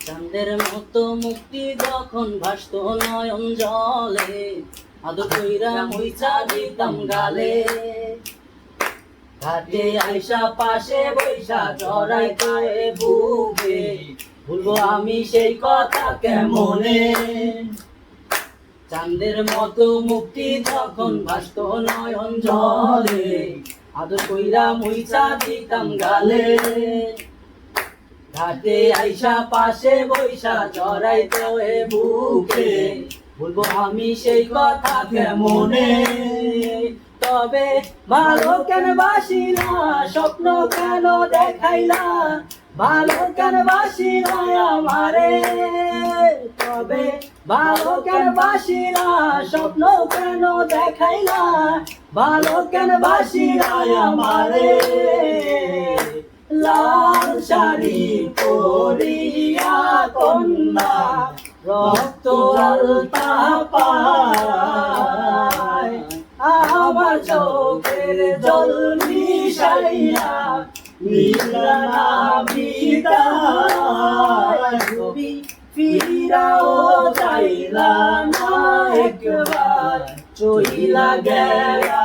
চাঁদের মতো মুক্তি যখন ভাসত নয়ন জলে, আদর কইরা মুইচা দিতাম গালে। ঘাটে আইসা পাশে বৈশা জড়াইতো এ বুকে, ভুলবো আমি সেই কথা কেমনে। চাঁদের মতো মুক্তি যখন ভাসত নয়ন জলে, আদর কইরা মুইচা দিতাম গালে। ঘাটে আইসা পাশে বৈশা জড়াইতো এ বুকে, বলবো আমি সেই কথা কেমনে। তবে ভালো কেন বাসিলা, স্বপ্ন কেন দেখাইলা, ভালো কেন বাসিলা আমারে। তবে ভালো কেন বাসিলা, স্বপ্ন কেন দেখাইলা, ভালো কেন বাসিলা আমারে। লাল শাড়ি পরিয়া কন্যা রক্ত আলতা পায়, আমার চোখের জল মিশাইয়া নিলা বিদায়। তুমি ফিরাও চাইলা না একবার, চইলা গেলা।